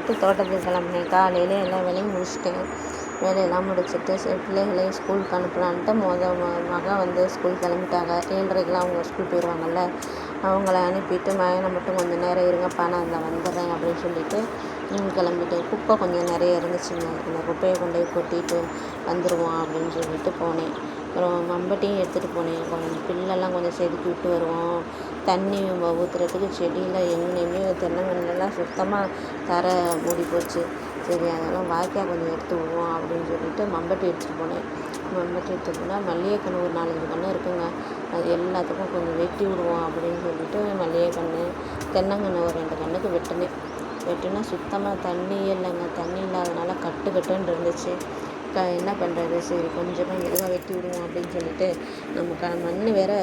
சொல்லிட்டு தோட்டத்துக்கு கிளம்புனேன். காலையில் எல்லா வேலையும் முடிச்சிட்டேன். வேலையெல்லாம் முடிச்சுட்டு சரி பிள்ளைகளையும் ஸ்கூலுக்கு அனுப்பலான்ட்டு மகன் வந்து ஸ்கூல் கிளம்பிட்டாங்க. 7:30க்கெலாம் அவங்க ஸ்கூல் போயிடுவாங்கள்ல. அவங்கள அனுப்பிட்டு மகனை மட்டும் கொஞ்சம் நேரம் இருங்கப்பா நான் இந்த வந்துடுறேன் அப்படின்னு சொல்லிட்டு கிளம்பிட்டேன். குப்பை கொஞ்சம் நிறைய இருந்துச்சுங்க. அந்த குப்பையை கொண்டு போய் கொட்டிட்டு வந்துடுவோம் அப்படின்னு சொல்லிட்டு போனேன். அப்புறம் மம்பட்டியும் எடுத்துகிட்டு போனேன். கொஞ்சம் புல்லெல்லாம் கொஞ்சம் செதுக்கி விட்டு வருவோம். தண்ணி ஊற்றுறதுக்கு செடியில் எங்கேயுமே தென்னங்கன்றுலாம் சுத்தமாக தர மூடி போச்சு. சரி அதெல்லாம் வாய்க்கால் கொஞ்சம் எடுத்து விடுவோம் அப்படின்னு சொல்லிட்டு மம்பட்டி எடுத்துகிட்டு போனேன். மம்பட்டி எடுத்துகிட்டு போனால் மல்லிகை கன்று ஒரு 4-5 கன்று இருக்குங்க. அது எல்லாத்துக்கும் கொஞ்சம் வெட்டி விடுவோம் அப்படின்னு சொல்லிட்டு மல்லிகை கன்று தென்னங்கன்று ஒரு 2 கன்றுக்கு வெட்டினா சுத்தமாக தண்ணியே இல்லைங்க. தண்ணி இல்லாதனால கட்டுன்னு இருந்துச்சு. என்ன பண்ணுறது, சரி கொஞ்சமாக மெதுவாக வெட்டி விடுவோம் அப்படின்னு சொல்லிட்டு நமக்கு மண் வேறு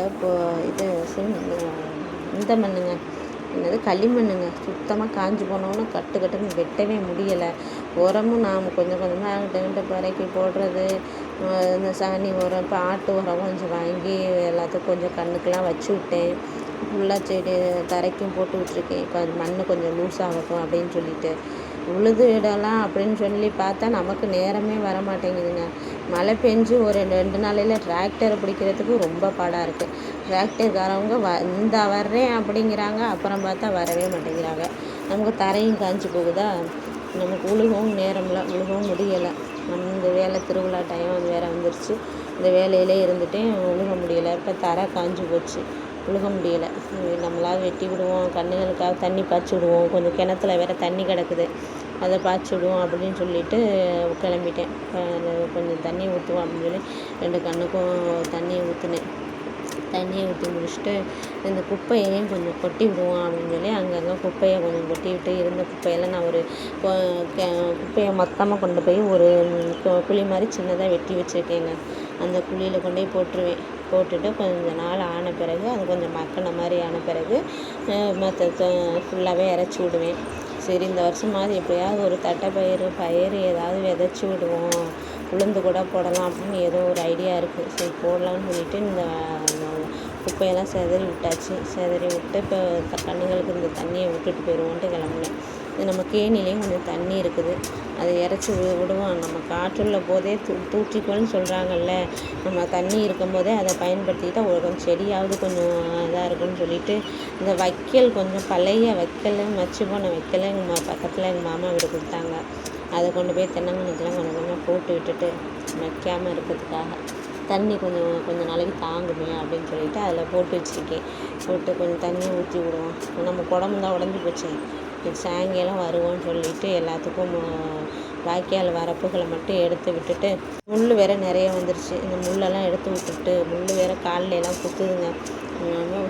இது இந்த மண்ணுங்க, என்னது களிமண்ணுங்க, சுத்தமாக காஞ்சி போனோன்னு கட்டுன்னு வெட்டவே முடியலை. உரமும் நாம் கொஞ்சம் கொஞ்சமாக அங்கிட்ட பறக்கி போடுறது, இந்த சாணி உரம் இப்போ ஆட்டு உரம் கொஞ்சம் வாங்கி எல்லாத்துக்கும் கொஞ்சம் கண்ணுக்கெலாம் வச்சு விட்டேன். ஃபுல்லாக செடி தரைக்கும் போட்டு விட்ருக்கேன். இப்போ அது மண் கொஞ்சம் லூஸ் ஆகட்டும் அப்படின்னு சொல்லிட்டு உழுது விடலாம் அப்படின்னு சொல்லி பார்த்தா நமக்கு நேரமே வர மாட்டேங்குதுங்க. மழை பெஞ்சு ஒரு 2 நாளையில் டிராக்டரை பிடிக்கிறதுக்கு ரொம்ப பாடாக இருக்குது. டிராக்டர்காரவங்க வர்றேன் அப்படிங்கிறாங்க, அப்புறம் பார்த்தா வரவே மாட்டேங்கிறாங்க. நமக்கு தரையும் காஞ்சி போகுதா, நமக்கு உழுகவும் உழுகவும் முடியலை. இந்த வேலை திருவிழா டைம் அது வேறு வந்துருச்சு. இந்த வேலையிலே இருந்துகிட்டே உழுக முடியலை. இப்போ தரை காஞ்சி போச்சு, உழுக முடியலை. நம்மளாவது வெட்டி விடுவோம், கன்றுகளுக்காக தண்ணி பாய்ச்சி விடுவோம். கொஞ்சம் கிணத்துல வேறு தண்ணி கிடக்குது, அதை பாய்ச்சி விடுவோம் அப்படின்னு சொல்லிட்டு கிளம்பிட்டேன். கொஞ்சம் தண்ணி ஊற்றுவோம் அப்படின்னு சொல்லி 2 கன்றுக்கும் தண்ணியை ஊற்றினேன். தண்ணியை ஊற்றி முடிச்சுட்டு இந்த குப்பையையும் கொஞ்சம் கொட்டி விடுவோம் அப்படின்னு சொல்லி அங்கங்கே குப்பையை கொஞ்சம் கொட்டி விட்டு இருந்த குப்பையெல்லாம் நான் ஒரு குப்பையை மொத்தமாக கொண்டு போய் ஒரு குழி மாதிரி சின்னதாக வெட்டி வச்சுருக்கேங்க. அந்த குழியில் கொண்டு போய் போட்டுட்டு கொஞ்சம் நாள் ஆன பிறகு அது கொஞ்சம் மக்கின மாதிரி ஆன பிறகு மற்ற ஃபுல்லாகவே இறச்சி விடுவேன். சரி இந்த வருஷமாவது எப்படியாவது ஒரு பயிர் ஏதாவது விதைச்சி விடுவோம், உளுந்து கூட போடலாம் அப்படின்னு ஏதோ ஒரு ஐடியா இருக்குது. சரி போடலான்னு சொல்லிட்டு இந்த குப்பையெல்லாம் செதறி விட்டு இப்போ கன்றுங்களுக்கு இந்த தண்ணியை விட்டுட்டு போயிடுவோன்ட்டு கிளம்புனேன். நம்ம கேணிலையும் கொஞ்சம் தண்ணி இருக்குது, அதை இறச்சி விடுவோம். நம்ம காற்றுள்ள போதே தூற்றிக்கோள்னு சொல்கிறாங்கல்ல, நம்ம தண்ணி இருக்கும்போதே அதை பயன்படுத்திக்கிட்டால் கொஞ்சம் செடியாவது கொஞ்சம் இதாக இருக்குன்னு சொல்லிட்டு இந்த வைக்கல் கொஞ்சம் பழைய வைக்கல் மச்சு போன வைக்கல் பக்கத்தில் எங்கள் மாமா வீடு கொடுத்தாங்க. அதை கொண்டு போய் தென்னங்கன்றுக்கெல்லாம் கொஞ்சம் கொஞ்சம் போட்டு விட்டுட்டு வைக்காமல் இருக்கிறதுக்காக தண்ணி கொஞ்சம் நாளைக்கு தாங்குமே அப்படின்னு சொல்லிட்டு அதில் போட்டு வச்சுருக்கேன். போட்டு கொஞ்சம் தண்ணி ஊற்றி விடுவோம். நம்ம குடம்பு தான் உடஞ்சி போச்சு, சாயங்காலம் வருவோம்னு சொல்லிட்டு எல்லாத்துக்கும் வாய்க்கால் வரப்புகளை மட்டும் எடுத்து விட்டுட்டு முள் வேறு நிறைய வந்துருச்சு. இந்த முள்ளெல்லாம் எடுத்து விட்டுட்டு முள் வேறு காலிலெல்லாம் குத்துதுங்க.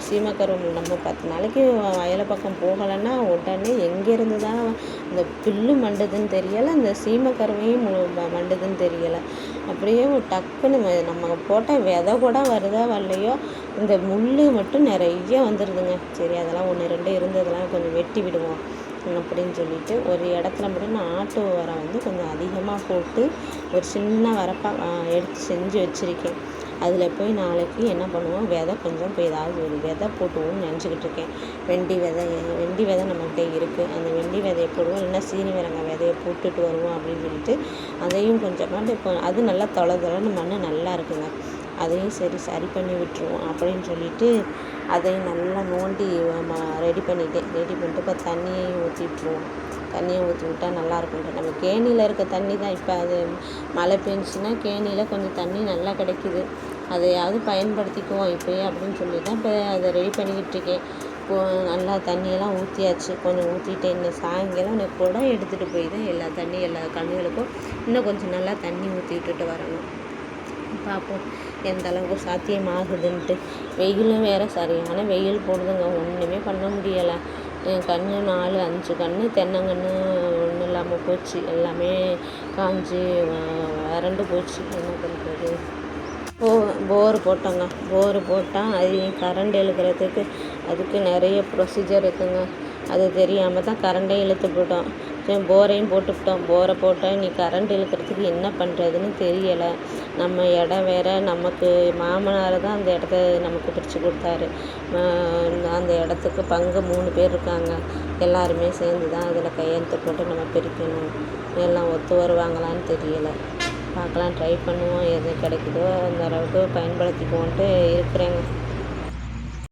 சீமக்கருவு நம்ம 10 நாளைக்கு வயலை பக்கம் போகலைன்னா உடனே எங்கேருந்து தான் இந்த புல்லு மண்டுதுன்னு தெரியலை, இந்த சீமக்கருவையும் மண்டுதுன்னு தெரியலை. அப்படியே டக்குன்னு நம்ம போட்ட விதை கூட வருதா வரலையோ இந்த முள் மட்டும் நிறைய வந்துடுதுங்க. சரி அதெல்லாம் 1-2 இருந்ததெல்லாம் கொஞ்சம் வெட்டி விடுவோம் அப்படின்னு சொல்லிட்டு ஒரு இடத்துல மட்டும் நான் ஆட்டு உரம் வந்து கொஞ்சம் அதிகமாக போட்டு ஒரு சின்ன வரப்பாக எடுத்து செஞ்சு வச்சுருக்கேன். அதில் போய் நாளைக்கு என்ன பண்ணுவோம், விதை கொஞ்சம் போய் ஏதாவது ஒரு விதை போட்டுவோம்னு நினச்சிக்கிட்டு இருக்கேன். வெண்டி விதை நம்மகிட்ட இருக்குது. அந்த வெண்டி விதையை போடுவோம், இல்லைன்னா சீனி விரங்காய் விதையை போட்டுட்டு வருவோம் அப்படின்னு சொல்லிட்டு அதையும் கொஞ்சம் இப்போ அது நல்லா தொலைன்னு மண் நல்லா இருக்குங்க. அதையும் சரி பண்ணி விட்டுருவோம் அப்படின்னு சொல்லிட்டு அதையும் நல்லா நோண்டி ரெடி பண்ணிட்டு இப்போ தண்ணியையும் ஊற்றி விட்டுருவோம். தண்ணியை ஊற்றி விட்டால் நல்லாயிருக்கும். நம்ம கேணியில் இருக்க தண்ணி தான். இப்போ அது மழை பெஞ்சுன்னா கேணியில் கொஞ்சம் தண்ணி நல்லா கிடைக்கிது, அதையாவது பயன்படுத்திக்குவோம் இப்போயே அப்படின்னு சொல்லி தான் இப்போ அதை ரெடி பண்ணிக்கிட்டு இருக்கேன். நல்லா தண்ணியெல்லாம் ஊற்றியாச்சு. கொஞ்சம் ஊற்றிட்டேன். இன்னும் சாயங்காலம் எனக்கு கூட எடுத்துகிட்டு போய் தான் எல்லா கன்றுகளுக்கும் இன்னும் கொஞ்சம் நல்லா தண்ணி ஊற்றி விட்டுட்டு வரணும். பார்ப்போம் எந்த அளவுக்கு சாத்தியமாகுதுன்ட்டு. வெயிலும் வேறு சரியான வெயில் போடுதுங்க, ஒன்றுமே பண்ண முடியலை. என் கன்று 4-5 கன்று தென்னங்கன்று ஒன்றும் இல்லாமல் போச்சு, எல்லாமே காஞ்சி வறண்டு போச்சு. என்ன பண்ணுறது, போர் போட்டோங்க. போர் போட்டால் அது கரண்ட் இழுக்கிறதுக்கு அதுக்கு நிறைய ப்ரொசீஜர் இருக்குங்க. அது தெரியாமல் தான் கரண்டே இழுத்து போட்டோம். சரி போரையும் போட்டுவிட்டோம். போரை போட்டால் நீ கரண்ட் இழுக்கிறதுக்கு என்ன பண்ணுறதுன்னு தெரியலை. நம்ம இடம் வேறு, நமக்கு மாமனார் தான் அந்த இடத்த நமக்கு பிரித்து கொடுத்தாரு. அந்த இடத்துக்கு பங்கு 3 பேர் இருக்காங்க. எல்லாருமே சேர்ந்து தான் அதில் கையெழுத்து போட்டு நம்ம பிரிக்கணும். எல்லாம் ஒத்து வருவாங்களான்னு தெரியலை. பார்க்கலாம், ட்ரை பண்ணுவோம். எது கிடைக்குதோ அந்த அளவுக்கு பயன்படுத்திக்குவோன்ட்டு இருக்கிறேங்க.